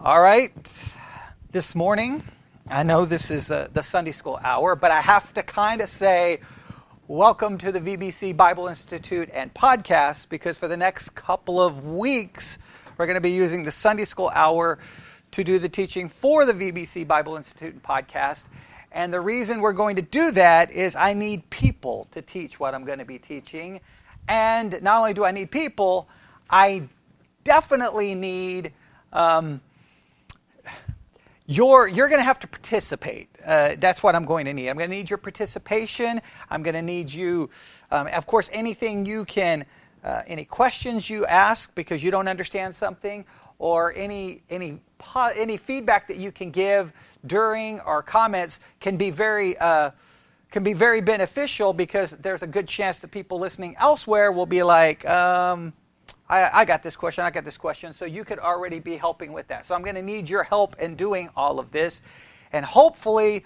All right, this morning, I know this is the Sunday school hour, but I have to kind of say, welcome to the VBC Bible Institute and podcast, because for the next couple of weeks, we're going to be using the Sunday school hour to do the teaching for the VBC Bible Institute and podcast. And the reason we're going to do that is I need people to teach what I'm going to be teaching. And not only do I need people, I definitely need... You're going to have to participate. That's what I'm going to need. I'm going to need your participation. I'm going to need you, of course, anything you can, any questions you ask because you don't understand something, or any feedback that you can give during our comments can be very beneficial, because there's a good chance that people listening elsewhere will be like, I got this question, so you could already be helping with that. So I'm going to need your help in doing all of this, and hopefully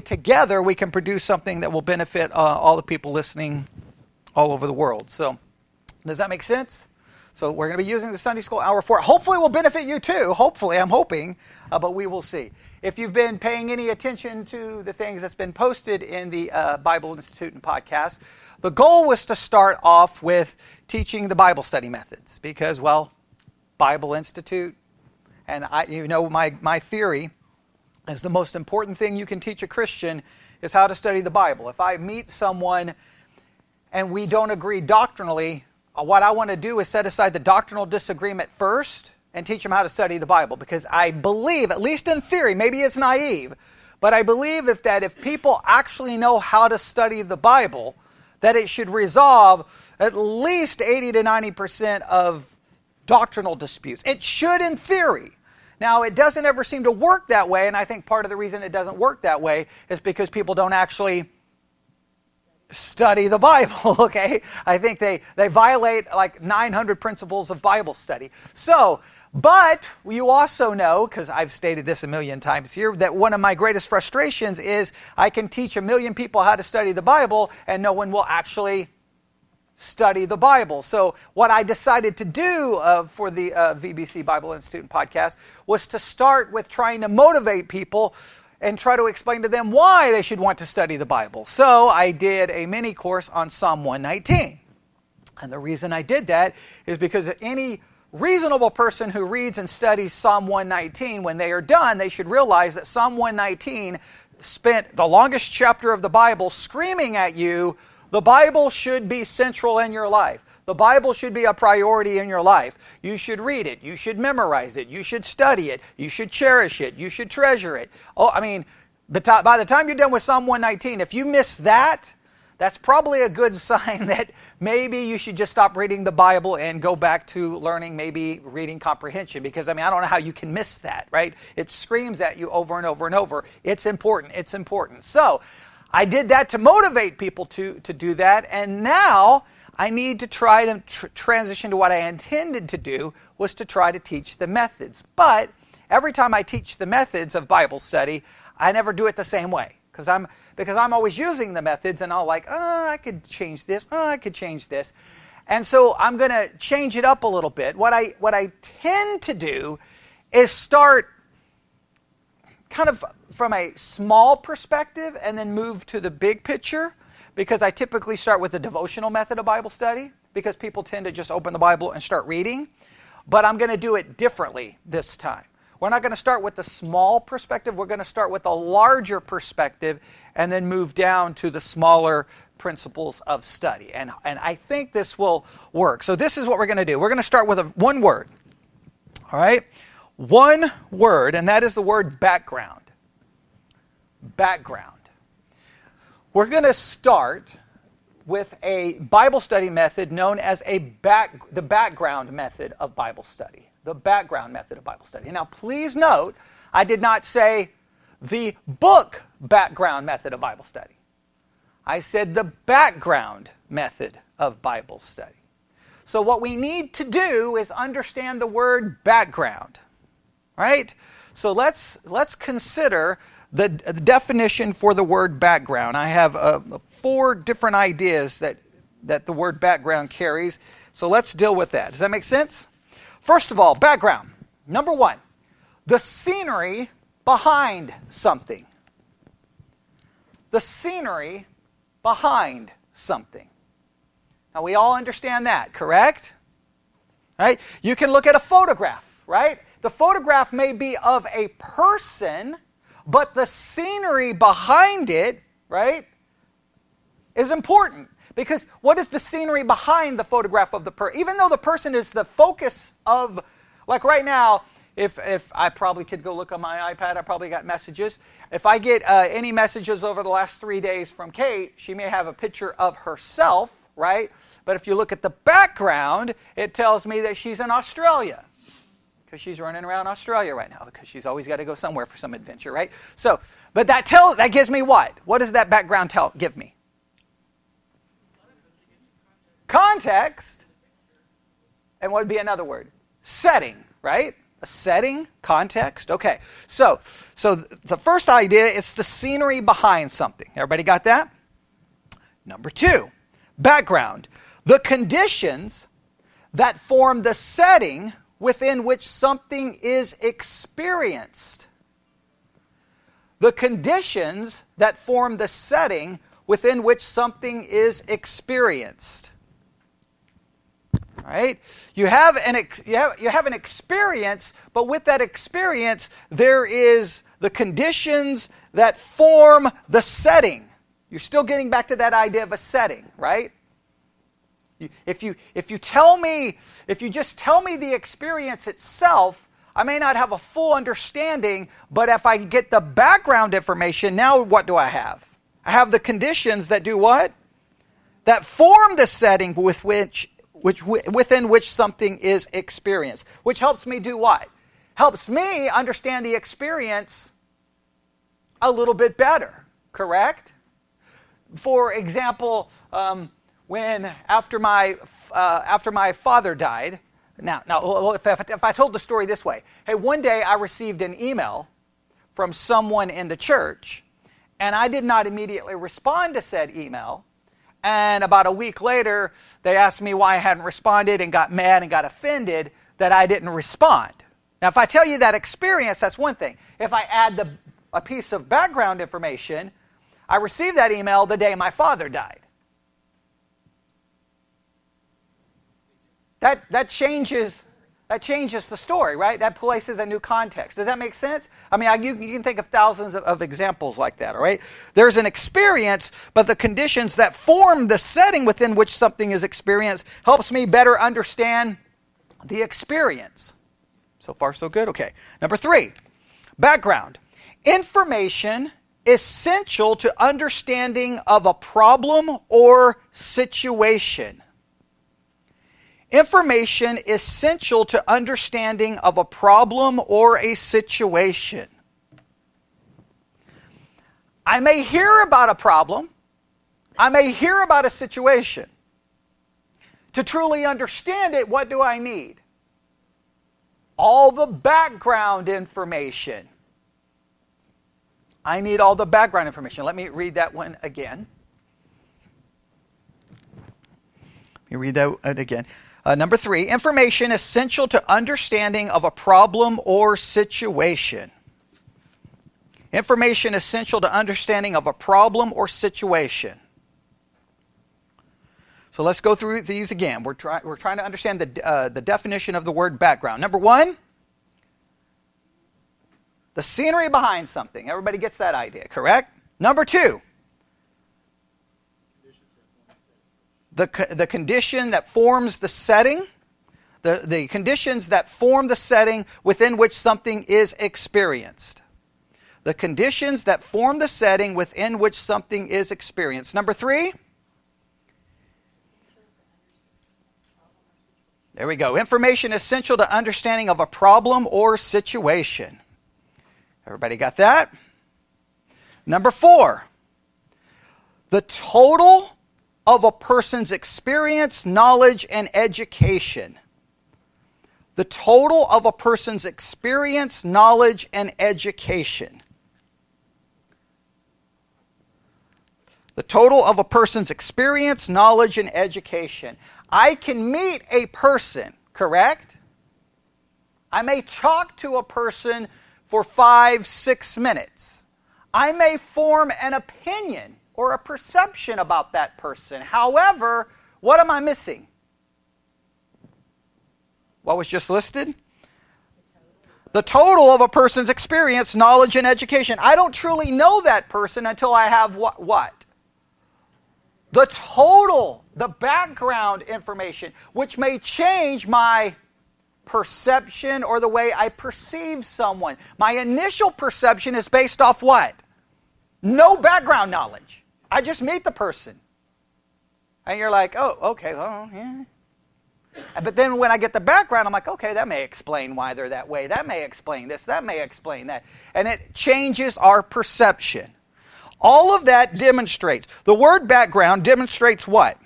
together we can produce something that will benefit all the people listening all over the world. So does that make sense? So we're going to be using the Sunday school hour for it. Hopefully it will benefit you too. Hopefully, I'm hoping, but we will see. If you've been paying any attention to the things that's been posted in the Bible Institute and podcast, the goal was to start off with teaching the Bible study methods, because, well, Bible Institute, and my theory is the most important thing you can teach a Christian is how to study the Bible. If I meet someone and we don't agree doctrinally, what I want to do is set aside the doctrinal disagreement first and teach them how to study the Bible, because I believe, at least in theory, maybe it's naive, but I believe if people actually know how to study the Bible, that it should resolve at least 80 to 90% of doctrinal disputes. It should in theory. Now, it doesn't ever seem to work that way, and I think part of the reason it doesn't work that way is because people don't actually study the Bible, okay? I think they violate like 900 principles of Bible study. So, but you also know, because I've stated this a million times here, that one of my greatest frustrations is I can teach 1 million people how to study the Bible and no one will actually study the Bible. So what I decided to do for the VBC Bible Institute and podcast was to start with trying to motivate people and try to explain to them why they should want to study the Bible. So I did a mini course on Psalm 119. And the reason I did that is because any reasonable person who reads and studies Psalm 119, when they are done, they should realize that Psalm 119 spent the longest chapter of the Bible screaming at you, the Bible should be central in your life. The Bible should be a priority in your life. You should read it. You should memorize it. You should study it. You should cherish it. You should treasure it. Oh, I mean, by the time you're done with Psalm 119, if you miss that, that's probably a good sign that maybe you should just stop reading the Bible and go back to learning maybe reading comprehension. Because, I mean, I don't know how you can miss that, right? It screams at you over and over and over. It's important. It's important. So I did that to motivate people to do that. And now I need to try to transition to what I intended to do, was to try to teach the methods. But every time I teach the methods of Bible study, I never do it the same way. Because I'm always using the methods, and I'll like, I could change this, I could change this. And so I'm going to change it up a little bit. What I tend to do is start kind of from a small perspective and then move to the big picture, because I typically start with the devotional method of Bible study, because people tend to just open the Bible and start reading. But I'm going to do it differently this time. We're not going to start with the small perspective. We're going to start with a larger perspective and then move down to the smaller principles of study. And I think this will work. So this is what we're going to do. We're going to start with one word. All right? One word, and that is the word background. Background. We're going to start with a Bible study method known as the background method of Bible study. The background method of Bible study. Now, please note, I did not say the book background method of Bible study. I said the background method of Bible study. So what we need to do is understand the word background, right? So let's consider the definition for the word background. I have 4 different ideas that the word background carries. So let's deal with that. Does that make sense? First of all, background. Number 1, the scenery behind something. The scenery behind something. Now we all understand that, correct? Right? You can look at a photograph, right? The photograph may be of a person, but the scenery behind it, right, is important. Because what is the scenery behind the photograph of the person? Even though the person is the focus of, like right now, if I probably could go look on my iPad, I probably got messages. If I get any messages over the last 3 days from Kate, she may have a picture of herself, right? But if you look at the background, it tells me that she's in Australia. Because she's running around Australia right now, because she's always got to go somewhere for some adventure, right? So, but that gives me what? What does that background give me? Context. And what would be another word? Setting, right? A setting, context. Okay. So the first idea is the scenery behind something. Everybody got that? Number 2, background. The conditions that form the setting within which something is experienced. The conditions that form the setting within which something is experienced. Right? You have an experience, but with that experience, there is the conditions that form the setting. You're still getting back to that idea of a setting, right? If you just tell me the experience itself, I may not have a full understanding, but if I get the background information, now what do I have? I have the conditions that do what? That form the setting within which something is experienced. Which helps me do what? Helps me understand the experience a little bit better, correct? For example, when after my father died. Now, if I told the story this way, hey, one day I received an email from someone in the church, and I did not immediately respond to said email. And about a week later, they asked me why I hadn't responded and got mad and got offended that I didn't respond. Now, if I tell you that experience, that's one thing. If I add a piece of background information, I received that email the day my father died. That changes the story, right? That places a new context. Does that make sense? I mean, you can think of thousands of examples like that, all right? There's an experience, but the conditions that form the setting within which something is experienced helps me better understand the experience. So far, so good? Okay. Number 3, background. Information essential to understanding of a problem or situation. Information essential to understanding of a problem or a situation. I may hear about a problem. I may hear about a situation. To truly understand it, what do I need? All the background information. I need all the background information. Let me read that one again. Number 3, information essential to understanding of a problem or situation. Information essential to understanding of a problem or situation. So let's go through these again. We're trying to understand the definition of the word background. Number 1, the scenery behind something. Everybody gets that idea, correct? Number 2, the condition that forms the setting, the conditions that form the setting within which something is experienced. The conditions that form the setting within which something is experienced. Number 3. There we go. Information essential to understanding of a problem or situation. Everybody got that? Number 4. The total of a person's experience, knowledge, and education. The total of a person's experience, knowledge, and education. The total of a person's experience, knowledge, and education. I can meet a person, correct? I may talk to a person for 5-6 minutes. I may form an opinion or a perception about that person. However, what am I missing? What was just listed? The total of a person's experience, knowledge, and education. I don't truly know that person until I have what? The total, the background information, which may change my perception or the way I perceive someone. My initial perception is based off what? No background knowledge. I just meet the person. And you're like, oh, okay, well, yeah. But then when I get the background, I'm like, okay, that may explain why they're that way. That may explain this. That may explain that. And it changes our perception. All of that demonstrates. The word background demonstrates what?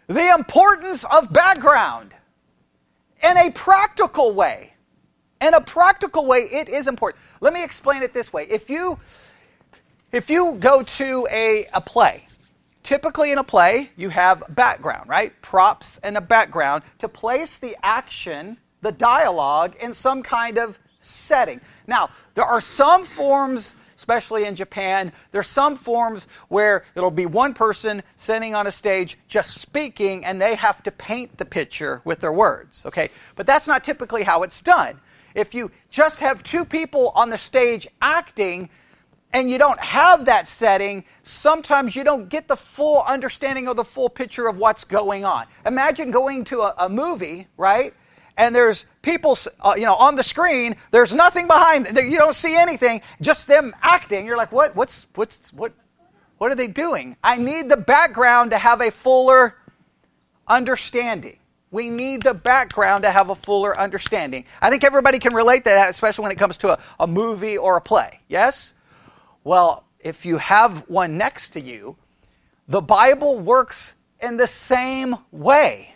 The importance of background in a practical way. In a practical way, it is important. Let me explain it this way. If you go to a play, typically in a play, you have background, right? Props and a background to place the action, the dialogue, in some kind of setting. Now, there are some forms, especially in Japan, there's some forms where it'll be one person sitting on a stage just speaking, and they have to paint the picture with their words, okay? But that's not typically how it's done. If you just have two people on the stage acting, and you don't have that setting, sometimes you don't get the full understanding of the full picture of what's going on. Imagine going to a movie, right? And there's people, on the screen. There's nothing behind them. You don't see anything. Just them acting. You're like, what are they doing? I need the background to have a fuller understanding. We need the background to have a fuller understanding. I think everybody can relate to that, especially when it comes to a movie or a play. Yes? Well, if you have one next to you, the Bible works in the same way.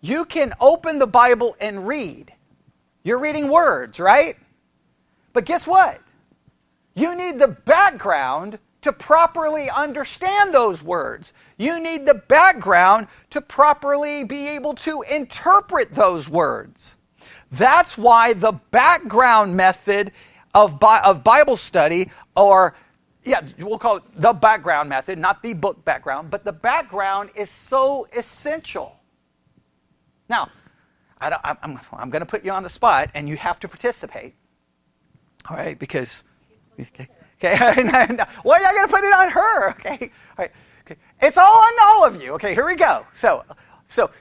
You can open the Bible and read. You're reading words, right? But guess what? You need the background to properly understand those words. You need the background to properly be able to interpret those words. That's why the background method of Bible study, we'll call it the background method, not the book background, but the background is so essential. Now, I'm going to put you on the spot, and you have to participate, all right? Because, okay, well, you're going to put it on her, okay? All right, okay. It's all on all of you. Okay, here we go. So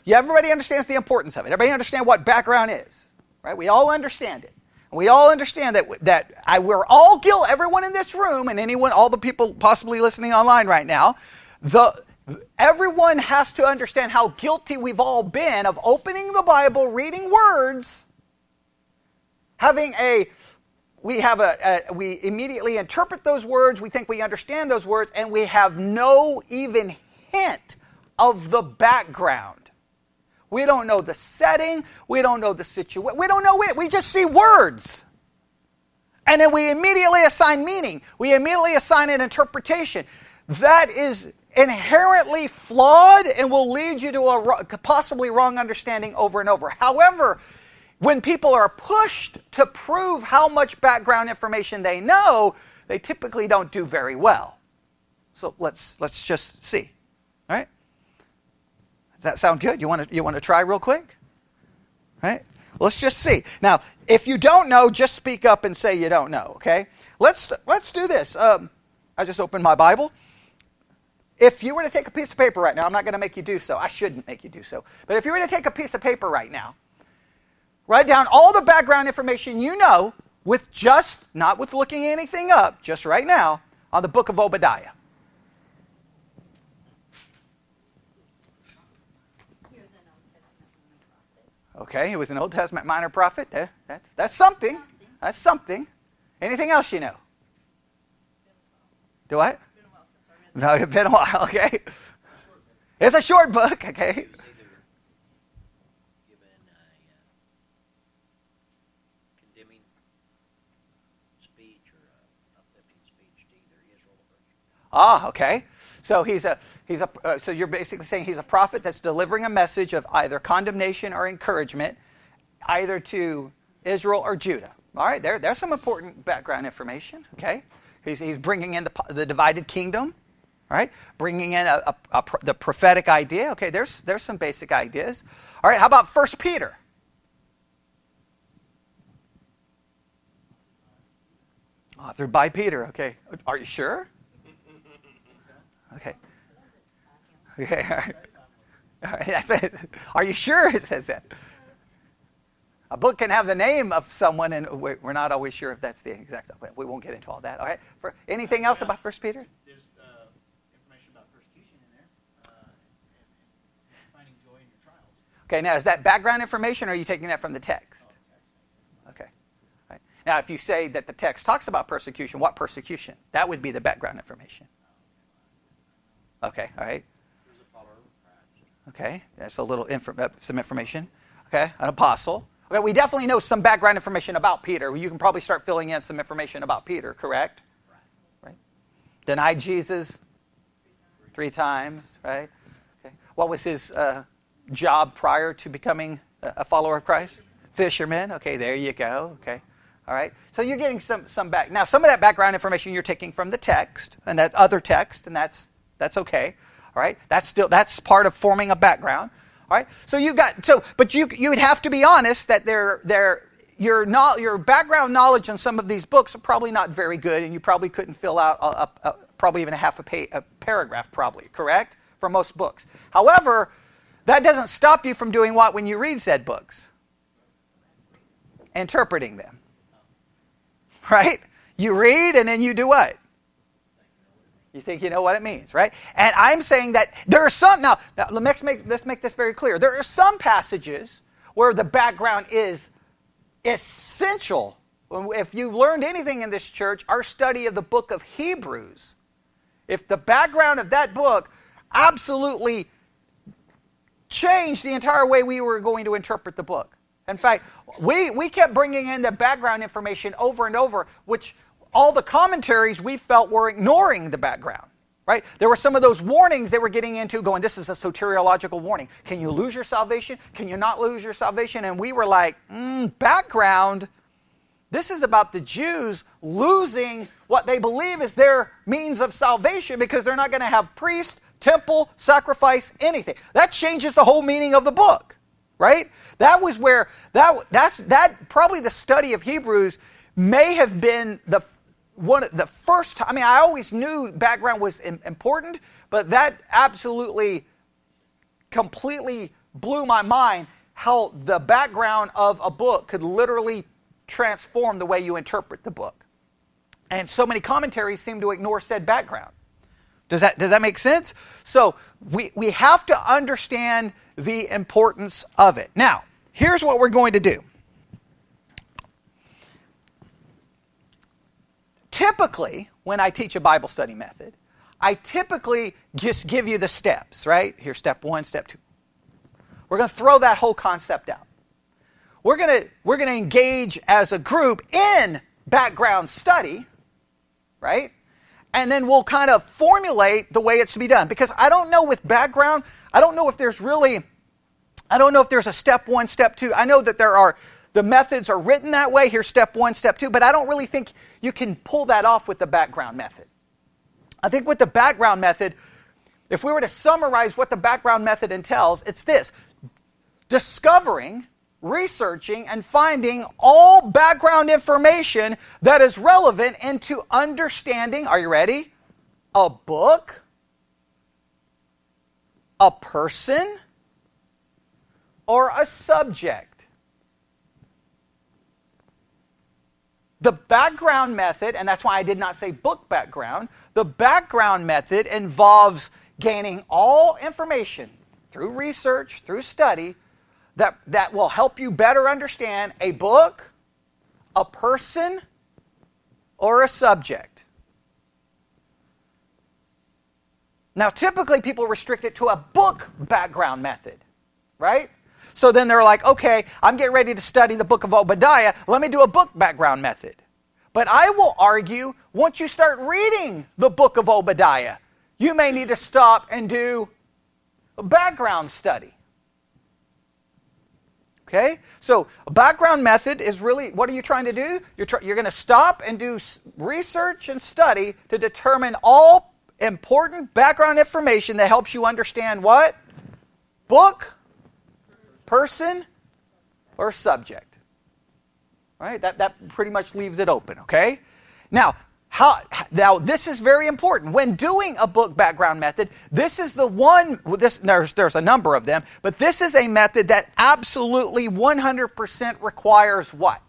everybody understands the importance of it. Everybody understand what background is, right? We all understand it. We all understand that we're all guilty, everyone in this room and all the people possibly listening online right now, everyone has to understand how guilty we've all been of opening the Bible, reading words, we immediately interpret those words, we think we understand those words, and we have no even hint of the background. We don't know the setting. We don't know the situation. We don't know it. We just see words. And then we immediately assign meaning. We immediately assign an interpretation. That is inherently flawed and will lead you to a possibly wrong understanding over and over. However, when people are pushed to prove how much background information they know, they typically don't do very well. So let's just see. All right? Does that sound good? You want to try real quick? Right? Let's just see. Now, if you don't know, just speak up and say you don't know, okay? Let's do this. I just opened my Bible. If you were to take a piece of paper right now, I'm not going to make you do so. I shouldn't make you do so. But if you were to take a piece of paper right now, write down all the background information you know not with looking anything up, just right now, on the book of Obadiah. Okay, he was an Old Testament minor prophet. That's something. That's something. Anything else you know? Do what? No, it's been a while, okay. It's a short book, okay. Ah, okay. So so you're basically saying he's a prophet that's delivering a message of either condemnation or encouragement, either to Israel or Judah. All right, there's some important background information. Okay, he's bringing in the divided kingdom, right? Bringing in the prophetic idea. Okay, there's some basic ideas. All right, how about 1 Peter? Authored by Peter. Okay, are you sure? Okay. Okay. All right. All right. That's it. Are you sure it says that? A book can have the name of someone, and we're not always sure if that's the exact. We won't get into all that. All right. Anything else about 1 Peter? There's information about persecution in there, and finding joy in your trials. Okay. Now, is that background information, or are you taking that from the text? Okay. All right. Now, if you say that the text talks about persecution, what persecution? That would be the background information. Okay. All right. Okay. That's a little some information. Okay. An apostle. Okay, we definitely know some background information about Peter. You can probably start filling in some information about Peter, correct? Right. Denied Jesus 3 times, right? Okay. What was his job prior to becoming a follower of Christ? Fisherman. Okay, there you go. Okay. All right. So you're getting some back. Now, some of that background information you're taking from the text, and that other text, and that's okay. All right. That's part of forming a background. All right, but you would have to be honest that your background knowledge on some of these books are probably not very good, and you probably couldn't fill out probably even a paragraph, probably, correct, for most books. However, that doesn't stop you from doing what when you read said books? Interpreting them, right? You read and then you do what? You think you know what it means, right? And I'm saying that there are some... Now let's make this very clear. There are some passages where the background is essential. If you've learned anything in this church, our study of the book of Hebrews, if the background of that book absolutely changed the entire way we were going to interpret the book. In fact, we kept bringing in the background information over and over, which... all the commentaries we felt were ignoring the background, right? There were some of those warnings they were getting into going, this is a soteriological warning. Can you lose your salvation? Can you not lose your salvation? And we were like, background, this is about the Jews losing what they believe is their means of salvation because they're not going to have priest, temple, sacrifice, anything. That changes the whole meaning of the book, right? That was where, that probably the study of Hebrews may have been the first time. I mean, I always knew background was important, but that absolutely, completely blew my mind how the background of a book could literally transform the way you interpret the book. And so many commentaries seem to ignore said background. Does that make sense? So we have to understand the importance of it. Now, here's what we're going to do. Typically, when I teach a Bible study method, I typically just give you the steps, right? Here's step 1, step 2. We're going to throw that whole concept out. We're going to engage as a group in background study, right? And then we'll kind of formulate the way it's to be done. Because I don't know with background, I don't know if there's a step 1, step 2. I know that the methods are written that way. Here's step 1, step 2. But I don't really think you can pull that off with the background method. I think with the background method, if we were to summarize what the background method entails, it's this. Discovering, researching, and finding all background information that is relevant into understanding, are you ready? A book, a person, or a subject. The background method, and that's why I did not say book background, the background method involves gaining all information through research, through study, that will help you better understand a book, a person, or a subject. Now, typically people restrict it to a book background method, right? So then they're like, okay, I'm getting ready to study the book of Obadiah. Let me do a book background method. But I will argue, once you start reading the book of Obadiah, you may need to stop and do a background study. Okay? So a background method is really, what are you trying to do? You're going to stop and do research and study to determine all important background information that helps you understand what? Book, person, or subject. All right? That pretty much leaves it open, okay? Now this is very important. When doing a book background method, this is the one, there's a number of them, but this is a method that absolutely 100% requires what?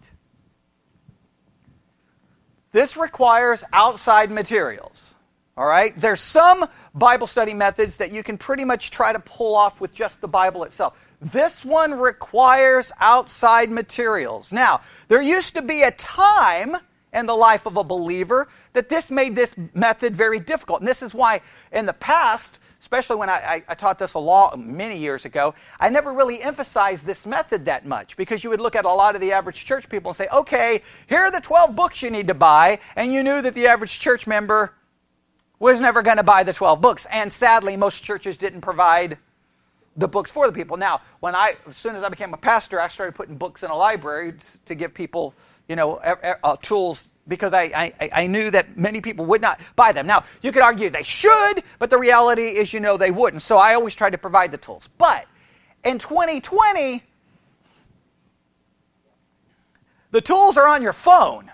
This requires outside materials. All right? There's some Bible study methods that you can pretty much try to pull off with just the Bible itself. This one requires outside materials. Now, there used to be a time in the life of a believer that this made this method very difficult. And this is why in the past, especially when I taught this many years ago, I never really emphasized this method that much, because you would look at a lot of the average church people and say, okay, here are the 12 books you need to buy, and you knew that the average church member was never going to buy the 12 books. And sadly, most churches didn't provide the books for the people. Now, as soon as I became a pastor, I started putting books in a library to give people tools, because I knew that many people would not buy them. Now, you could argue they should, but the reality is they wouldn't. So I always tried to provide the tools. But in 2020, the tools are on your phone.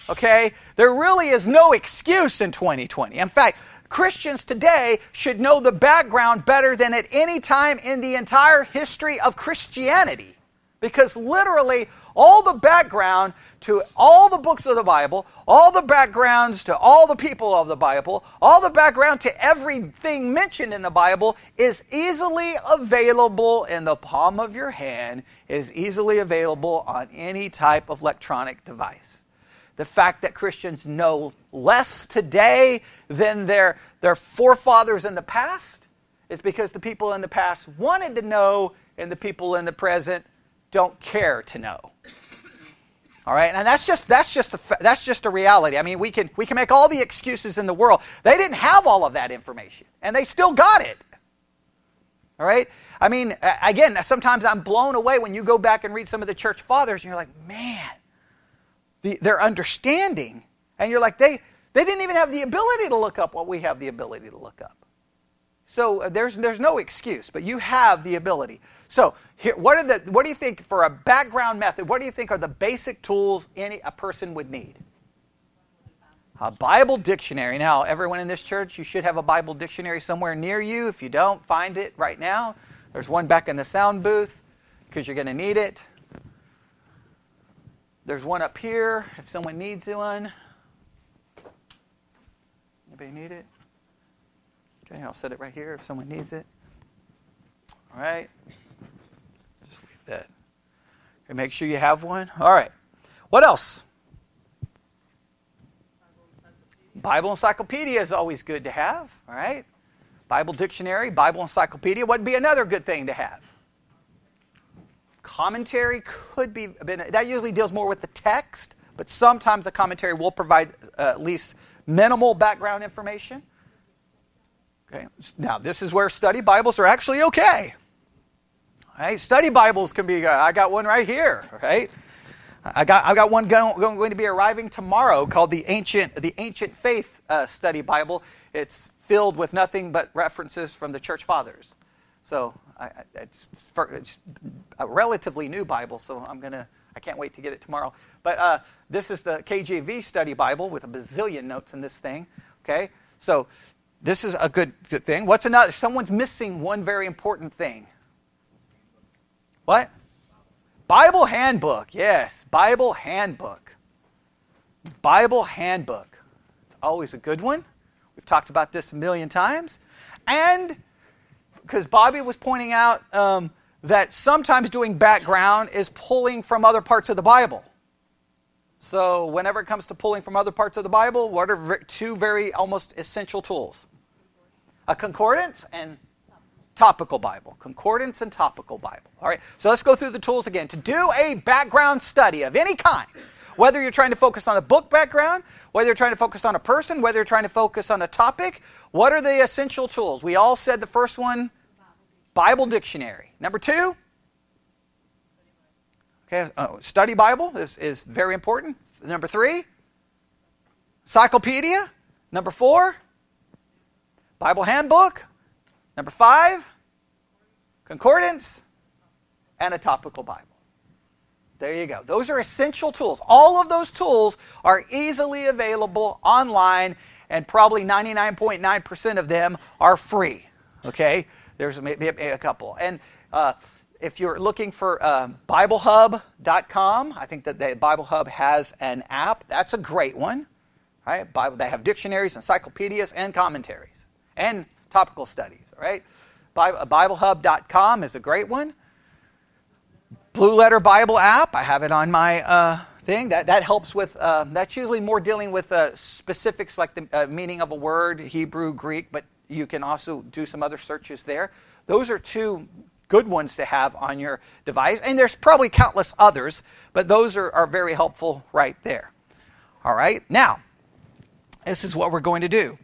Okay? There really is no excuse in 2020. In fact, Christians today should know the background better than at any time in the entire history of Christianity. Because literally, all the background to all the books of the Bible, all the backgrounds to all the people of the Bible, all the background to everything mentioned in the Bible is easily available in the palm of your hand, is easily available on any type of electronic device. The fact that Christians know less today than their forefathers in the past is because the people in the past wanted to know, and the people in the present don't care to know. All right, and that's just a reality. I mean, we can make all the excuses in the world. They didn't have all of that information, and they still got it. All right? I mean, again, sometimes I'm blown away when you go back and read some of the church fathers, and you're like, man, their understanding, and you're like, they didn't even have the ability to look up what we have the ability to look up. So there's no excuse, but you have the ability. So here, what do you think, for a background method, what do you think are the basic tools a person would need? A Bible dictionary. Now, everyone in this church, you should have a Bible dictionary somewhere near you. If you don't, find it right now. There's one back in the sound booth, because you're going to need it. There's one up here if someone needs one. Anybody need it? Okay, I'll set it right here if someone needs it. All right. Just leave that. Okay, make sure you have one. All right. What else? Bible encyclopedia is always good to have. All right. Bible dictionary, Bible encyclopedia. What would be another good thing to have? Commentary could be. That usually deals more with the text, but sometimes a commentary will provide at least minimal background information. Okay. Now, this is where study Bibles are actually okay. All right. Study Bibles can be. I got one right here. Right. I got one going to be arriving tomorrow called the Ancient Faith Study Bible. It's filled with nothing but references from the church fathers. So it's a relatively new Bible. So I can't wait to get it tomorrow. But this is the KJV Study Bible with a bazillion notes in this thing. Okay. So this is a good thing. What's another? Someone's missing one very important thing. What? Bible handbook. Yes, Bible handbook. Bible handbook. It's always a good one. We've talked about this a million times. And because Bobby was pointing out that sometimes doing background is pulling from other parts of the Bible. So whenever it comes to pulling from other parts of the Bible, what are two very almost essential tools? A concordance and topical Bible. Concordance and topical Bible. All right, so let's go through the tools again. To do a background study of any kind, whether you're trying to focus on a book background, whether you're trying to focus on a person, whether you're trying to focus on a topic, what are the essential tools? We all said the first one, Bible dictionary. Number 2, okay, study Bible is very important. Number 3, encyclopedia. Number 4, Bible handbook. Number 5, concordance, and a topical Bible. There you go. Those are essential tools. All of those tools are easily available online, and probably 99.9% of them are free. Okay? There's maybe a couple. And if you're looking for BibleHub.com, I think that the Bible Hub has an app. That's a great one. Right? They have dictionaries, encyclopedias, and commentaries, and topical studies. All right? BibleHub.com is a great one. Blue Letter Bible app, I have it on my thing. That helps with, that's usually more dealing with specifics like the meaning of a word, Hebrew, Greek, but you can also do some other searches there. Those are 2 good ones to have on your device. And there's probably countless others, but those are very helpful right there. All right, now, this is what we're going to do.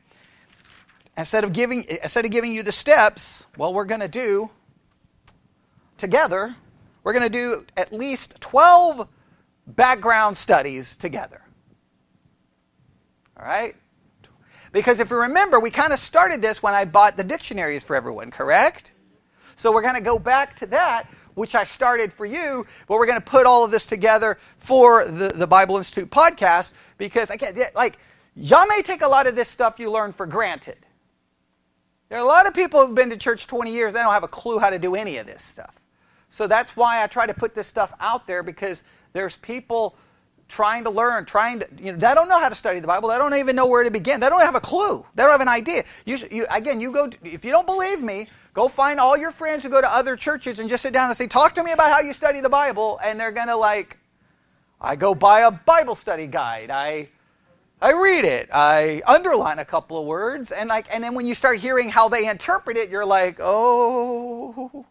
Instead of giving you the steps, well, we're going to do together, we're going to do at least 12 background studies together. All right? Because if you remember, we kind of started this when I bought the dictionaries for everyone, correct? So we're going to go back to that, which I started for you, but we're going to put all of this together for the Bible Institute podcast, because, again, like, y'all may take a lot of this stuff you learn for granted. There are a lot of people who've been to church 20 years, they don't have a clue how to do any of this stuff. So that's why I try to put this stuff out there, because there's people trying to learn, they don't know how to study the Bible. They don't even know where to begin. They don't have a clue. They don't have an idea. If you don't believe me, go find all your friends who go to other churches and just sit down and say, talk to me about how you study the Bible. And they're going to I go buy a Bible study guide. I read it. I underline a couple of words. And then when you start hearing how they interpret it, you're like, oh.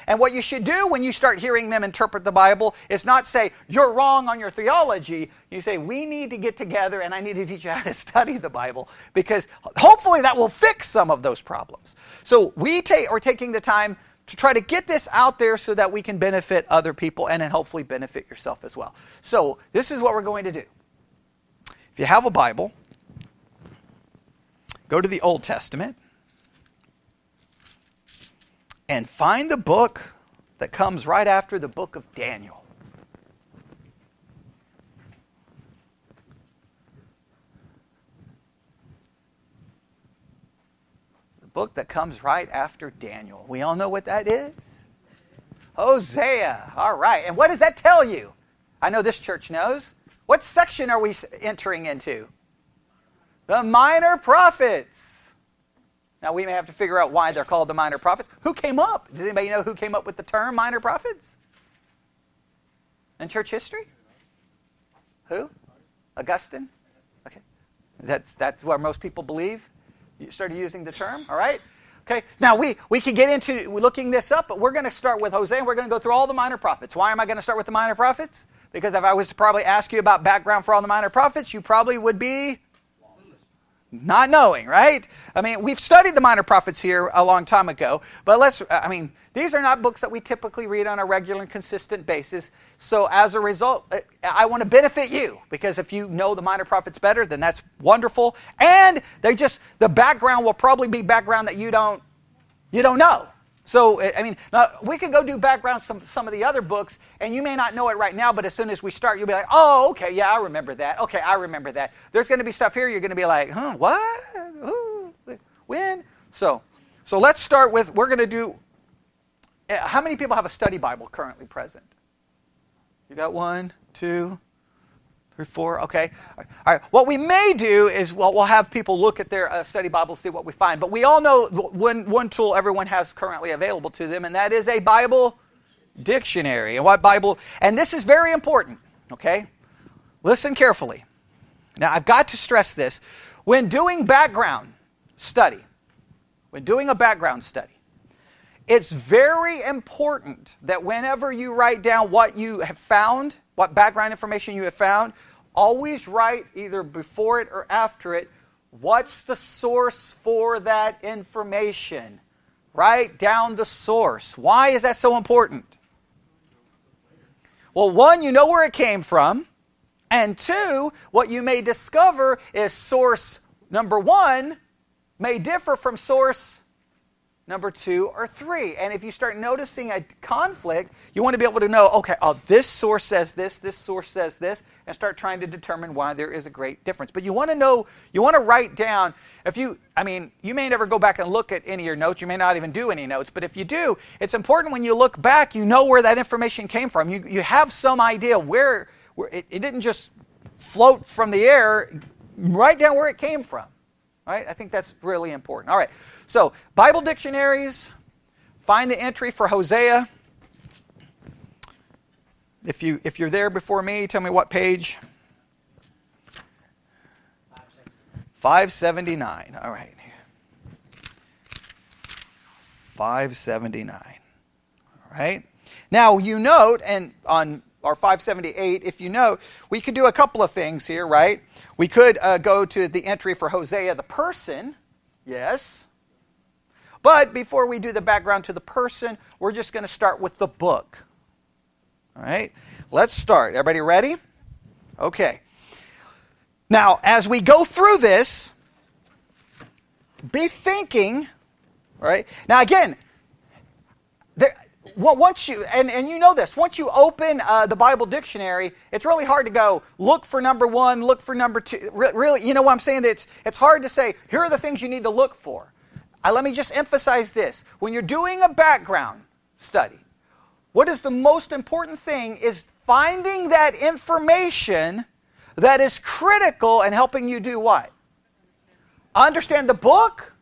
And what you should do when you start hearing them interpret the Bible is not say, you're wrong on your theology. You say, we need to get together and I need to teach you how to study the Bible, because hopefully that will fix some of those problems. So we are taking the time to try to get this out there so that we can benefit other people and then hopefully benefit yourself as well. So this is what we're going to do. If you have a Bible, go to the Old Testament and find the book that comes right after the book of Daniel. The book that comes right after Daniel. We all know what that is? Hosea. All right. And what does that tell you? I know this church knows. What section are we entering into? The minor prophets. Now, we may have to figure out why they're called the minor prophets. Who came up? Does anybody know who came up with the term minor prophets in church history? Who? Augustine? Okay. That's where most people believe you started using the term, all right? Okay. Now, we could get into looking this up, but we're going to start with Hosea, and we're going to go through all the minor prophets. Why am I going to start with the minor prophets? Because if I was to probably ask you about background for all the minor prophets, you probably would be not knowing, right? I mean, we've studied the minor prophets here a long time ago, but these are not books that we typically read on a regular and consistent basis. So as a result, I want to benefit you, because if you know the minor prophets better, then that's wonderful. And the background will probably be background that you don't know. So, now we could go do background some of the other books, and you may not know it right now, but as soon as we start, you'll be like, oh, okay, yeah, I remember that. Okay, I remember that. There's going to be stuff here you're going to be like, huh, what? Who? When? So let's start with, we're going to do, how many people have a study Bible currently present? You got 1, 2, 3, 4, okay. All right. What we may do is, we'll have people look at their study Bible, see what we find. But we all know one tool everyone has currently available to them, and that is a Bible dictionary. And this is very important, okay? Listen carefully. Now, I've got to stress this. When doing background study, it's very important that whenever you write down what you have found, what background information you have found, always write either before it or after it, what's the source for that information? Write down the source. Why is that so important? Well, one, you know where it came from. And two, what you may discover is source number one may differ from source number 2 or 3. And if you start noticing a conflict, you want to be able to know, okay, this source says this source says this, and start trying to determine why there is a great difference. But you want to know, you want to write down, you may never go back and look at any of your notes, you may not even do any notes, but if you do, it's important when you look back, you know where that information came from. You have some idea where it didn't just float from the air, write down where it came from. Right? I think that's really important. All right. So, Bible dictionaries, find the entry for Hosea. If you're there before me, tell me what page. 579. All right. 579. All right. Now, you note, and on our 578, if you note, we could do a couple of things here, right? We could go to the entry for Hosea, the person, yes. But before we do the background to the person, we're just going to start with the book. All right? Let's start. Everybody ready? Okay. Now, as we go through this, be thinking, right? Now, again, once you, and you know this, once you open the Bible dictionary, it's really hard to go, look for number 1, look for number 2. Really, you know what I'm saying? It's hard to say, here are the things you need to look for. Let me just emphasize this. When you're doing a background study, what is the most important thing is finding that information that is critical and helping you do what? Understand the book,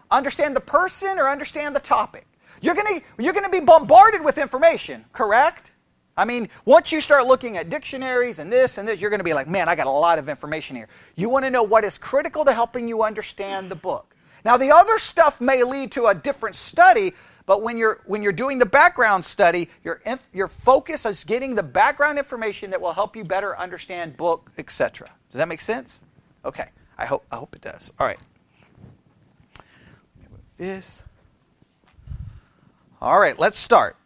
understand the person, or understand the topic. You're going to be bombarded with information, correct? I mean, once you start looking at dictionaries and this, you're going to be like, man, I got a lot of information here. You want to know what is critical to helping you understand the book. Now, the other stuff may lead to a different study, but when you're doing the background study, your focus is getting the background information that will help you better understand book, etc. Does that make sense? Okay, I hope it does. All right. This. All right, let's start.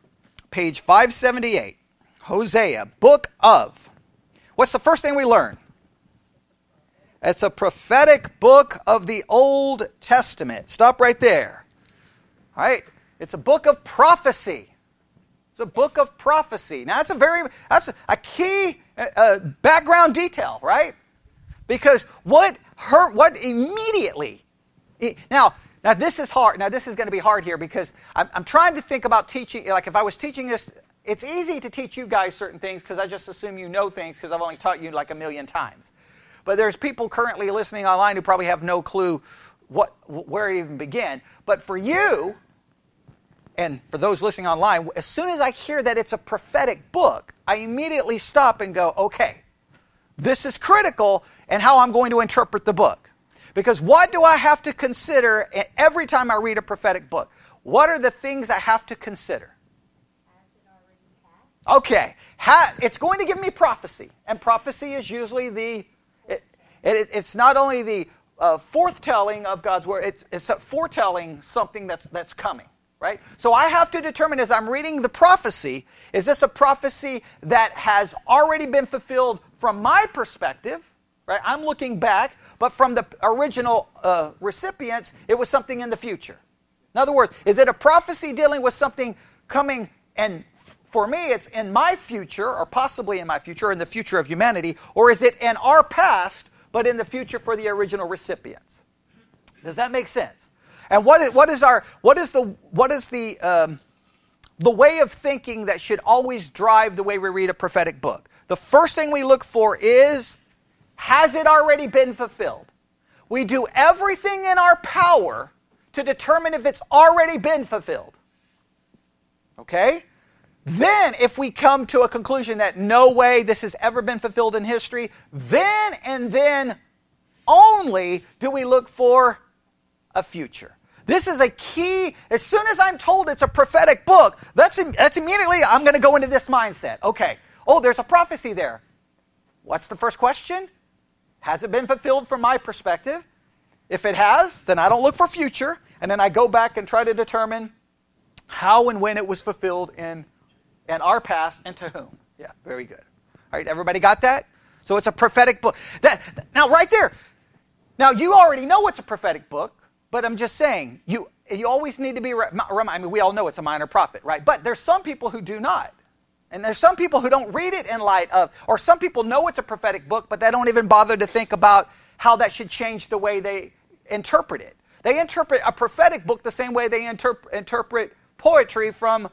Page 578, Hosea, book of. What's the first thing we learn? It's a prophetic book of the Old Testament. Stop right there. All right, it's a book of prophecy. It's a book of prophecy. Now, that's a key background detail, right? Because what immediately... Now, this is hard. Now, this is going to be hard here because I'm trying to think about teaching. Like, if I was teaching this, it's easy to teach you guys certain things because I just assume you know things because I've only taught you like a million times. But there's people currently listening online who probably have no clue where to even begin. But for you, and for those listening online, as soon as I hear that it's a prophetic book, I immediately stop and go, okay, this is critical in how I'm going to interpret the book. Because what do I have to consider every time I read a prophetic book? What are the things I have to consider? Okay, it's going to give me prophecy. And prophecy is usually it's not only the forthtelling of God's word, it's foretelling something that's coming, right? So I have to determine as I'm reading the prophecy, is this a prophecy that has already been fulfilled from my perspective, right? I'm looking back. But from the original recipients, it was something in the future. In other words, is it a prophecy dealing with something coming, and for me, it's in my future, or possibly in my future, or in the future of humanity, or is it in our past, but in the future for the original recipients? Does that make sense? And what is the way of thinking that should always drive the way we read a prophetic book? The first thing we look for is, has it already been fulfilled? We do everything in our power to determine if it's already been fulfilled. Okay? Then, if we come to a conclusion that no way this has ever been fulfilled in history, then and then only do we look for a future. This is a key. As soon as I'm told it's a prophetic book, that's immediately I'm going to go into this mindset. Okay, oh, there's a prophecy there. What's the first question? Has it been fulfilled from my perspective? If it has, then I don't look for future, and then I go back and try to determine how and when it was fulfilled in our past and to whom. Yeah, very good. All right, everybody got that? So it's a prophetic book. Now, right there. Now, you already know it's a prophetic book, but I'm just saying, you always need to be reminded. I mean, we all know it's a minor prophet, right? But there's some people who do not. And there's some people who don't read it in light of, or some people know it's a prophetic book, but they don't even bother to think about how that should change the way they interpret it. They interpret a prophetic book the same way they interpret poetry from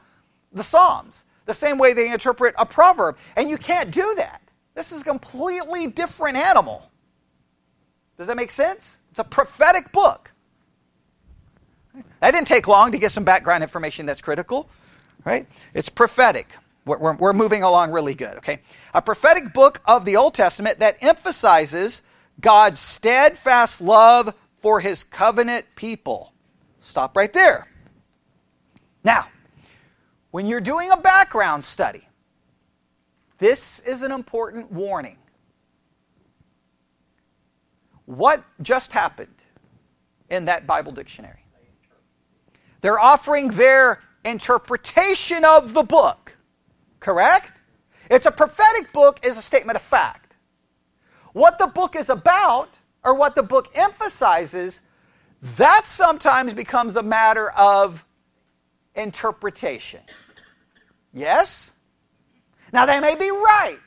the Psalms, the same way they interpret a proverb. And you can't do that. This is a completely different animal. Does that make sense? It's a prophetic book. That didn't take long to get some background information that's critical, right? It's prophetic. We're moving along really good, okay? A prophetic book of the Old Testament that emphasizes God's steadfast love for his covenant people. Stop right there. Now, when you're doing a background study, this is an important warning. What just happened in that Bible dictionary? They're offering their interpretation of the book. Correct? It's a prophetic book is a statement of fact. What the book is about, or what the book emphasizes, that sometimes becomes a matter of interpretation. Yes? Now they may be right,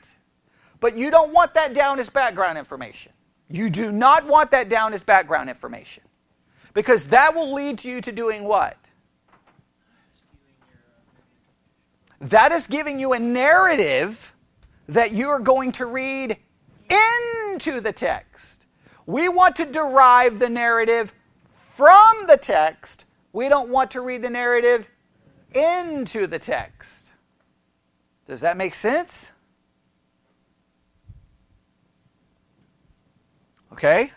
but you don't want that down as background information. You do not want that down as background information. Because that will lead you to doing what? That is giving you a narrative that you are going to read into the text. We want to derive the narrative from the text. We don't want to read the narrative into the text. Does that make sense? Okay?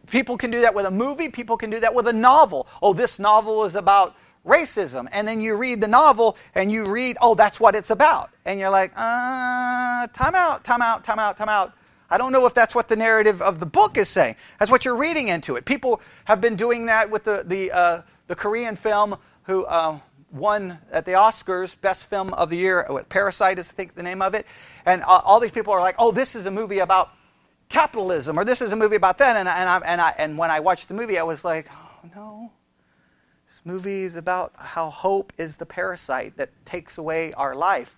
People can do that with a movie. People can do that with a novel. Oh, this novel is about racism. And then you read the novel and you read, oh, that's what it's about. And you're like, time out. I don't know if that's what the narrative of the book is saying. That's what you're reading into it. People have been doing that with the Korean film who won at the Oscars, Best Film of the Year. Parasite is, I think, the name of it. And all these people are like, oh, this is a movie about capitalism, or this is a movie about that. And when I watched the movie, I was like, oh, no. This movie is about how hope is the parasite that takes away our life.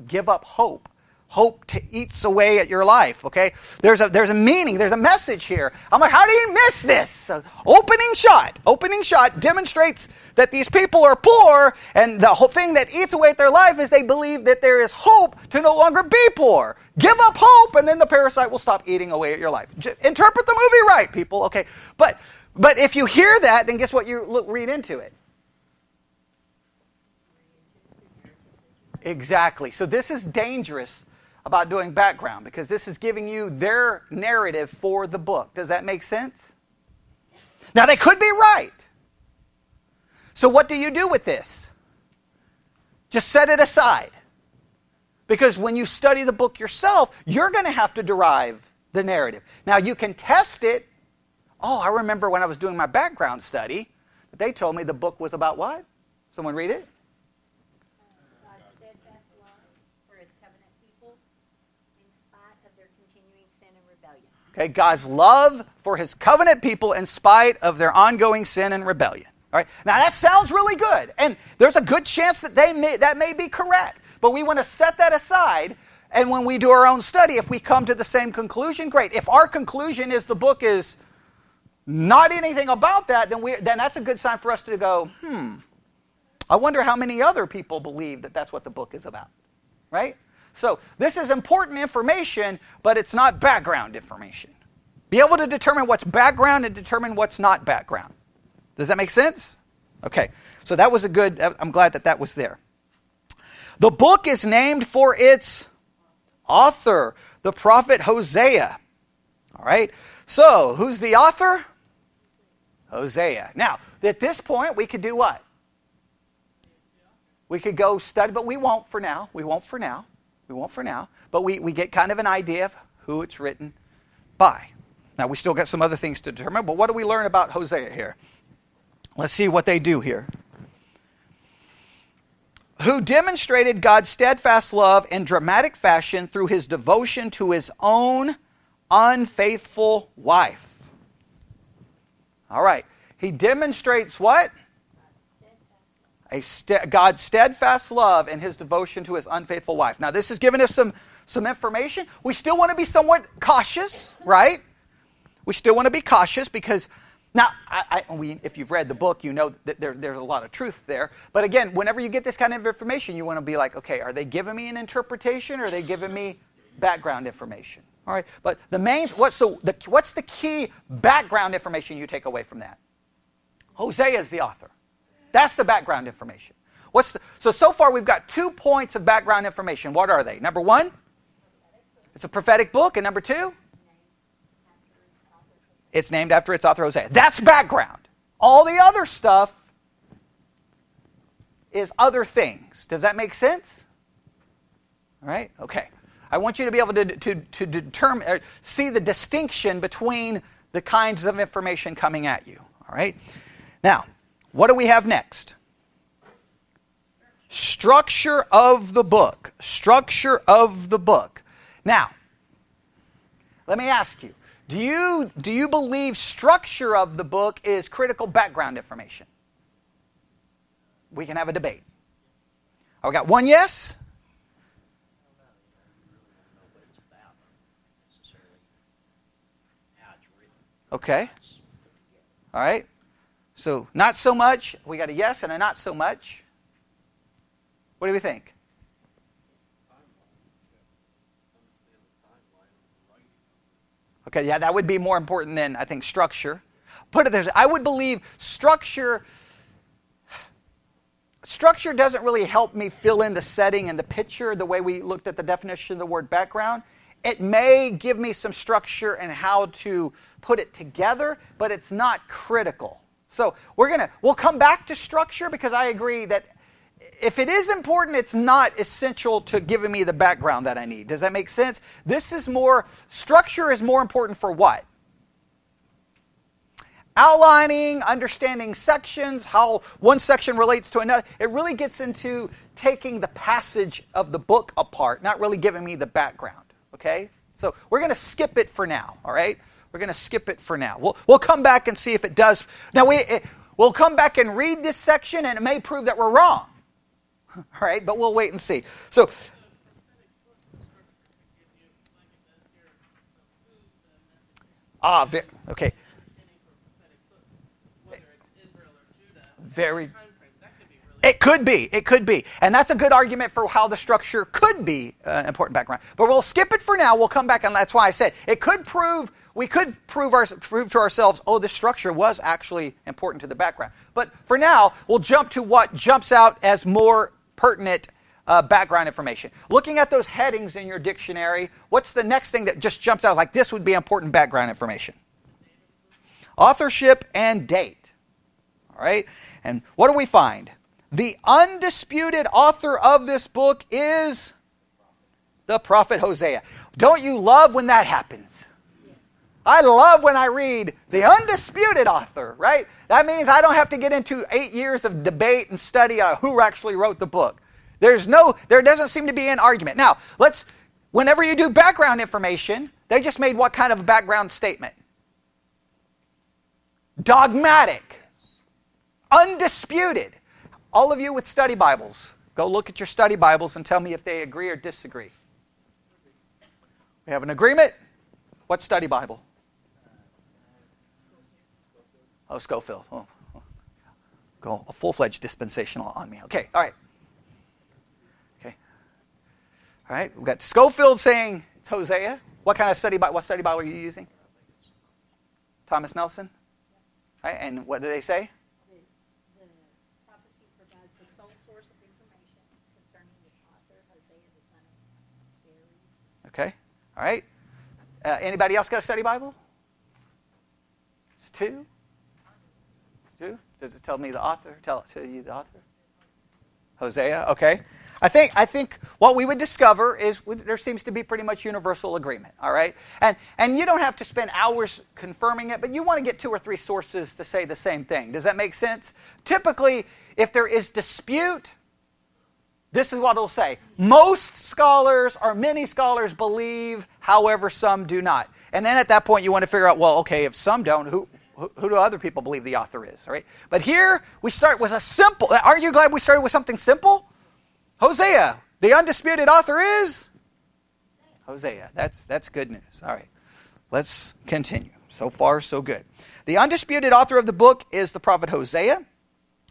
Give up hope. Hope eats away at your life, okay? There's a meaning, there's a message here. I'm like, how do you miss this? Opening shot demonstrates that these people are poor, and the whole thing that eats away at their life is they believe that there is hope to no longer be poor. Give up hope, and then the parasite will stop eating away at your life. Interpret the movie right, people, okay? But if you hear that, then guess what you read into it? Exactly. So this is dangerous about doing background, because this is giving you their narrative for the book. Does that make sense? Now, they could be right. So what do you do with this? Just set it aside. Because when you study the book yourself, you're going to have to derive the narrative. Now, you can test it. Oh, I remember when I was doing my background study, they told me the book was about what? Someone read it? Okay, God's love for his covenant people in spite of their ongoing sin and rebellion. All right. Now that sounds really good, and there's a good chance that that may be correct. But we want to set that aside, and when we do our own study, if we come to the same conclusion, great. If our conclusion is the book is not anything about that, then that's a good sign for us to go, I wonder how many other people believe that that's what the book is about, right? So this is important information, but it's not background information. Be able to determine what's background and determine what's not background. Does that make sense? Okay, so that was I'm glad that was there. The book is named for its author, the prophet Hosea. All right, so who's the author? Hosea. Now, at this point, we could do what? We could go study, but we won't for now. We won't for now. But we get kind of an idea of who it's written by. Now, we still got some other things to determine, but what do we learn about Hosea here? Let's see what they do here. Who demonstrated God's steadfast love in dramatic fashion through his devotion to his own unfaithful wife. All right. He demonstrates what? God's steadfast love in his devotion to his unfaithful wife. Now, this is giving us some information. We still want to be somewhat cautious, right? We still want to be cautious because, now, if you've read the book, you know that there's a lot of truth there. But again, whenever you get this kind of information, you want to be like, okay, are they giving me an interpretation or are they giving me background information? All right, but what's the key background information you take away from that? Hosea is the author. That's the background information. So far we've got 2 points of background information. What are they? Number 1, it's a prophetic book, and number 2, it's named after its author, Hosea. That's background. All the other stuff is other things. Does that make sense? All right? Okay. I want you to be able to determine, see the distinction between the kinds of information coming at you. All right? Now, what do we have next? Structure of the book. Structure of the book. Now, let me ask you. Do you believe structure of the book is critical background information? We can have a debate. I got one yes. Okay. All right. So not so much. We got a yes and a not so much. What do we think? Okay, yeah, that would be more important than, I think, structure. Put it there. I would believe structure doesn't really help me fill in the setting and the picture the way we looked at the definition of the word background. It may give me some structure and how to put it together, but it's not critical. So we'll come back to structure because I agree that if it is important, it's not essential to giving me the background that I need. Does that make sense? Structure is more important for what? Outlining, understanding sections, how one section relates to another. It really gets into taking the passage of the book apart, not really giving me the background. Okay? So we're going to skip it for now, all right? We're going to skip it for now. We'll come back and see if it does. Now, we'll come back and read this section, and it may prove that we're wrong. All right, but we'll wait and see. So, okay. Very. It could be. And that's a good argument for how the structure could be important background. But we'll skip it for now. We'll come back, and that's why I said we could prove to ourselves, this structure was actually important to the background. But for now, we'll jump to what jumps out as more pertinent background information. Looking at those headings in your dictionary, what's the next thing that just jumps out like this would be important background information? Authorship and date. All right? And what do we find? The undisputed author of this book is the prophet Hosea. Don't you love when that happens? I love when I read the undisputed author, right? That means I don't have to get into 8 years of debate and study on who actually wrote the book. There doesn't seem to be an argument. Now, whenever you do background information, they just made what kind of a background statement? Dogmatic. Undisputed. All of you with study Bibles, go look at your study Bibles and tell me if they agree or disagree. We have an agreement. What study Bible? Oh, Schofield. Oh. Go a full-fledged dispensational on me. Okay, all right. Okay. All right, we've got Schofield saying it's Hosea. What kind of study Bible? What study Bible are you using? Thomas Nelson? All right, and what do they say? The prophecy provides the sole source of information concerning the author, Hosea, the son of Beeri. Okay, all right. Anybody else got a study Bible? It's 2. 2? Does it tell me the author? Tell you the author? Hosea, okay. I think what we would discover is there seems to be pretty much universal agreement, all right? And you don't have to spend hours confirming it, but you want to get 2 or 3 sources to say the same thing. Does that make sense? Typically, if there is dispute, this is what it'll say. Most scholars or many scholars believe, however, some do not. And then at that point, you want to figure out, well, okay, if some don't, who do other people believe the author is, all right? But here, we start with a simple, aren't you glad we started with something simple? Hosea, the undisputed author is? Hosea. That's good news. All right, let's continue. So far, so good. The undisputed author of the book is the prophet Hosea.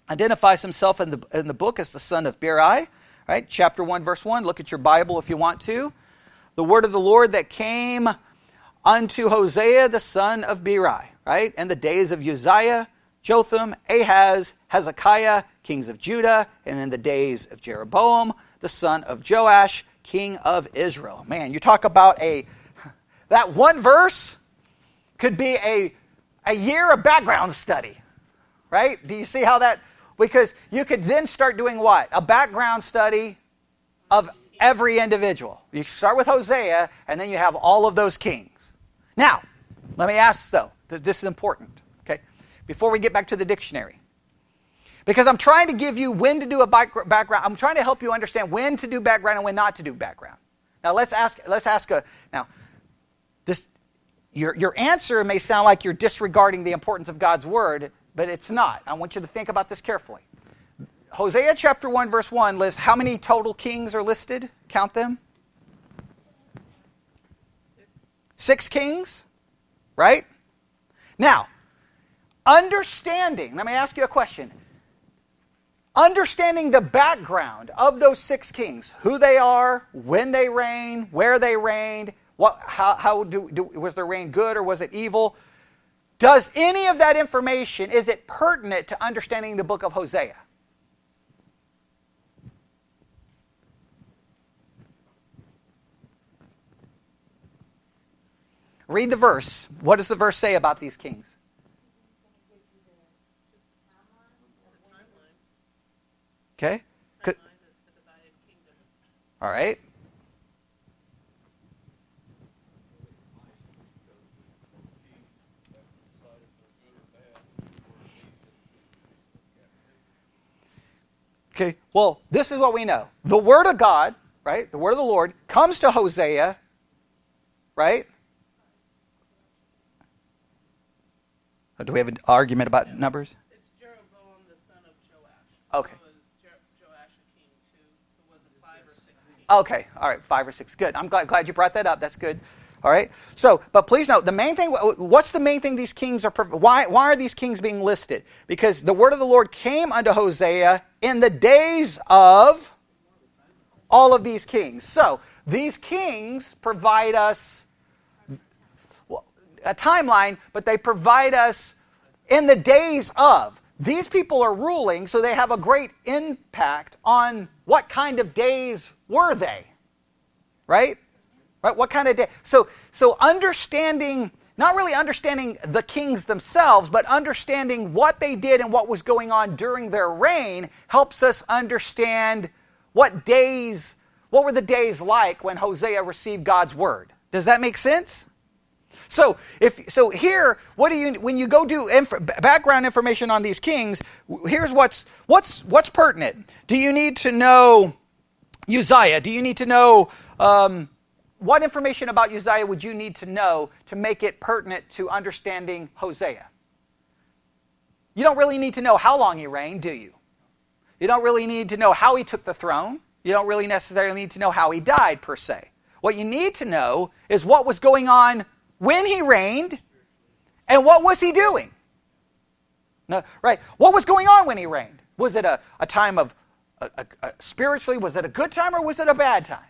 Identifies himself in the book as the son of Beeri. Right? Chapter 1, verse 1. Look at your Bible if you want to. The word of the Lord that came unto Hosea, the son of Beeri. Right? In the days of Uzziah, Jotham, Ahaz, Hezekiah, kings of Judah, and in the days of Jeroboam, the son of Joash, king of Israel. Man, you talk about that one verse could be a year of background study, right? Do you see how that, because you could then start doing what? A background study of every individual. You start with Hosea, and then you have all of those kings. Now, let me ask though, this is important, okay? Before we get back to the dictionary. Because I'm trying to give you when to do a background. I'm trying to help you understand when to do background and when not to do background. Now your answer may sound like you're disregarding the importance of God's word, but it's not. I want you to think about this carefully. Hosea chapter 1 verse 1 lists how many total kings are listed? Count them. 6 kings, right? Now, understanding, let me ask you a question. Understanding the background of those 6 kings, who they are, when they reigned, where they reigned, was their reign good or was it evil? Does any of that information, is it pertinent to understanding the book of Hosea? Read the verse. What does the verse say about these kings? Okay. All right. Okay, well, this is what we know. The word of God, right, the word of the Lord comes to Hosea, right? Do we have an argument about numbers? It's Jeroboam, the son of Joash. Okay. So was Joash a king too? So was it 5 or 6 kings? Okay, all right, 5 or 6. Good. I'm glad you brought that up. That's good. All right. So, but please note, the main thing, what's the main thing these kings are, why are these kings being listed? Because the word of the Lord came unto Hosea in the days of all of these kings. So, these kings provide us a timeline, but they provide us in the days of. These people are ruling, so they have a great impact on what kind of days were they, right? Right? What kind of day? So understanding, not really understanding the kings themselves, but understanding what they did and what was going on during their reign helps us understand what were the days like when Hosea received God's word. Does that make sense? So here, when you go do background information on these kings, here's what's pertinent. Do you need to know Uzziah? Do you need to know what information about Uzziah would you need to know to make it pertinent to understanding Hosea? You don't really need to know how long he reigned, do you? You don't really need to know how he took the throne. You don't really necessarily need to know how he died, per se. What you need to know is what was going on when he reigned, and what was he doing? No, right? What was going on when he reigned? Was it a time of, spiritually, was it a good time or was it a bad time?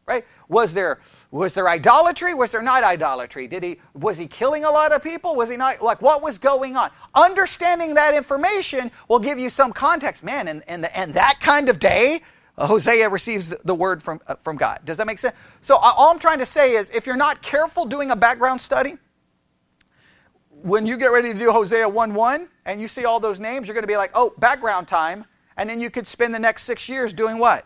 Right? Was there idolatry? Was there not idolatry? Was he killing a lot of people? Was he not? Like, what was going on? Understanding that information will give you some context. Man, and that kind of day, Hosea receives the word from God. Does that make sense? So all I'm trying to say is, if you're not careful doing a background study, when you get ready to do Hosea 1:1 and you see all those names, you're going to be like, oh, background time. And then you could spend the next 6 years doing what?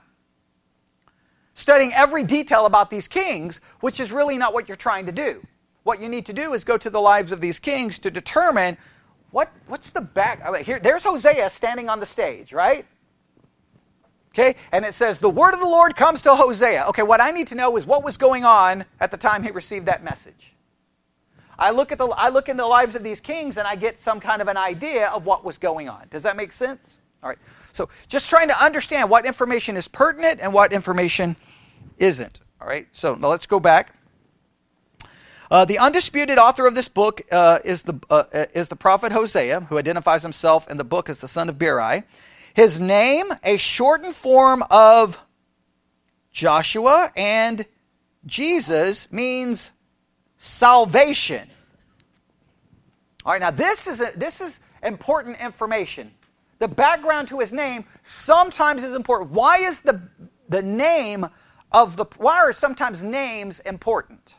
studying every detail about these kings, which is really not what you're trying to do. What you need to do is go to the lives of these kings to determine what's the back. Here, there's Hosea standing on the stage, right? Okay, and it says, the word of the Lord comes to Hosea. Okay, what I need to know is what was going on at the time he received that message. I look in the lives of these kings and I get some kind of an idea of what was going on. Does that make sense? All right, so just trying to understand what information is pertinent and what information isn't. All right, so now let's go back. The undisputed author of this book is the prophet Hosea, who identifies himself in the book as the son of Beeri. His name, a shortened form of Joshua and Jesus, means salvation. All right, now this is important information. The background to his name sometimes is important. Why is the name of why are sometimes names important?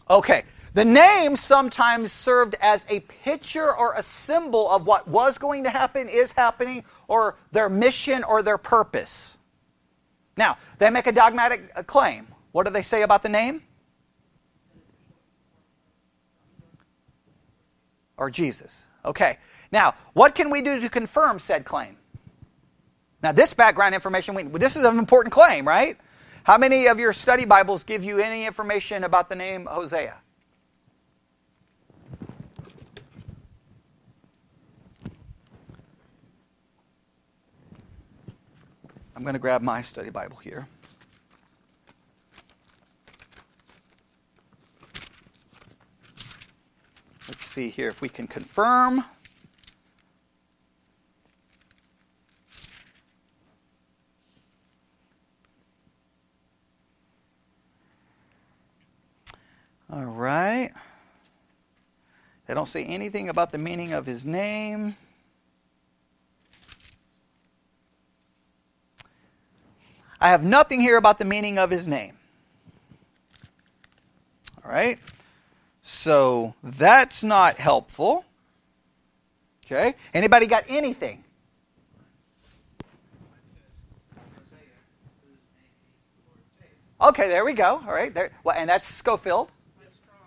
Okay, the name sometimes served as a picture or a symbol of what was going to happen, is happening, or their mission or their purpose. Now, they make a dogmatic claim. What do they say about the name? Or Jesus. Okay, now, what can we do to confirm said claim? Now, this background information, this is an important claim, right? How many of your study Bibles give you any information about the name Hosea? I'm going to grab my study Bible here. Let's see here if we can confirm. All right. They don't say anything about the meaning of his name. I have nothing here about the meaning of his name. All right. So that's not helpful. Okay. Anybody got anything? Okay, there we go. All right. There. Well, and that's Schofield. Strong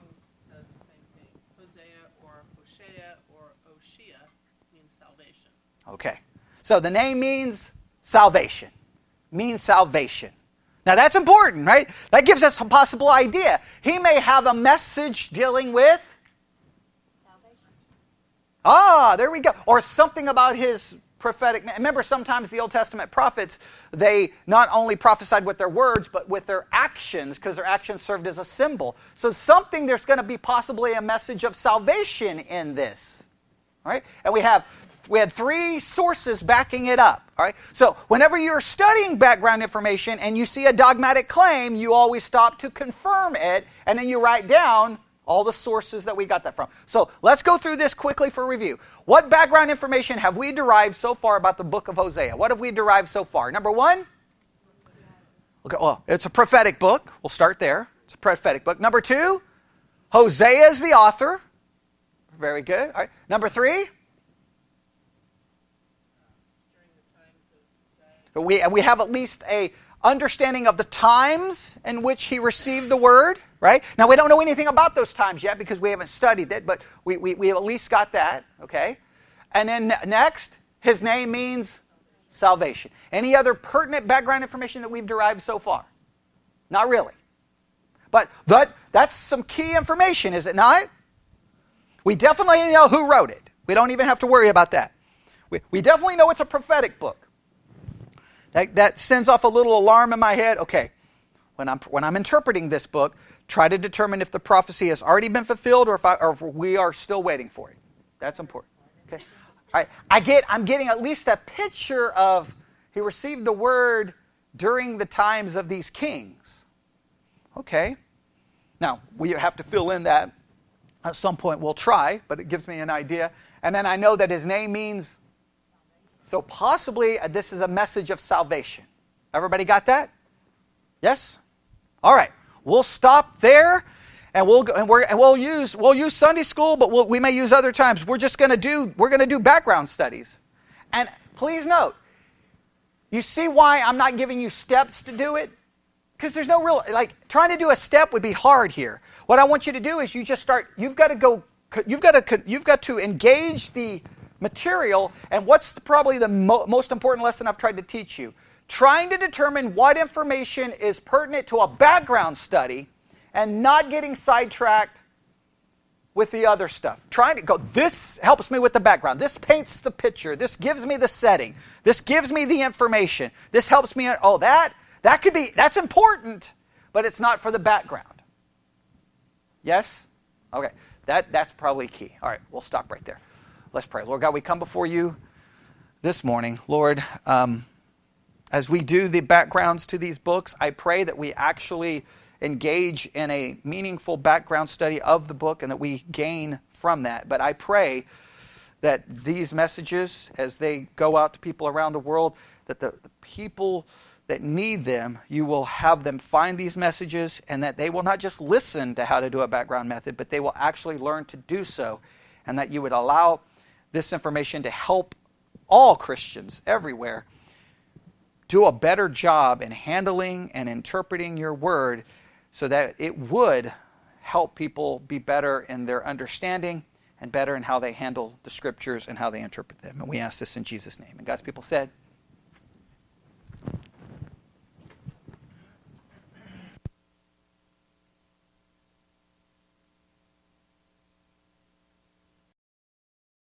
says the same thing. Hosea or Hoshea or Oshia means salvation. Okay. So the name means salvation. Means salvation. Now that's important, right? That gives us a possible idea. He may have a message dealing with salvation. There we go. Or something about his prophetic. Remember, sometimes the Old Testament prophets, they not only prophesied with their words, but with their actions, because their actions served as a symbol. So there's going to be possibly a message of salvation in this. All right? And we had 3 sources backing it up. All right? So whenever you're studying background information and you see a dogmatic claim, you always stop to confirm it, and then you write down all the sources that we got that from. So let's go through this quickly for review. What background information have we derived so far about the book of Hosea? What have we derived so far? Number 1? Okay, well, it's a prophetic book. We'll start there. It's a prophetic book. Number 2, Hosea is the author. Very good. All right. Number 3? We have at least a understanding of the times in which he received the word, right? Now, we don't know anything about those times yet because we haven't studied it, but we at least got that, okay? And then next, his name means salvation. Any other pertinent background information that we've derived so far? Not really. But that's some key information, is it not? We definitely know who wrote it. We don't even have to worry about that. We definitely know it's a prophetic book. That sends off a little alarm in my head. Okay, when I'm interpreting this book, try to determine if the prophecy has already been fulfilled or if we are still waiting for it. That's important. Okay, all right. I'm getting at least a picture of he received the word during the times of these kings. Okay, now we have to fill in that at some point. We'll try, but it gives me an idea. And then I know that his name means. So possibly this is a message of salvation. Everybody got that? Yes? All right. We'll stop there. and we'll use Sunday school, but we may use other times. We're going to do background studies. And please note, you see why I'm not giving you steps to do it? Because there's no real, trying to do a step would be hard here. What I want you to do is you just start, you've got to engage the material, and what's probably the most important lesson I've tried to teach you? Trying to determine what information is pertinent to a background study and not getting sidetracked with the other stuff. Trying to go, this helps me with the background. This paints the picture. This gives me the setting. This gives me the information. This helps me, that's important, but it's not for the background. Yes? Okay, that's probably key. All right, we'll stop right there. Let's pray. Lord God, we come before you this morning. Lord, as we do the backgrounds to these books, I pray that we actually engage in a meaningful background study of the book and that we gain from that. But I pray that these messages, as they go out to people around the world, that the people that need them, you will have them find these messages, and that they will not just listen to how to do a background method, but they will actually learn to do so, and that you would allow this information to help all Christians everywhere do a better job in handling and interpreting your word, so that it would help people be better in their understanding and better in how they handle the scriptures and how they interpret them. And we ask this in Jesus' name. And God's people said,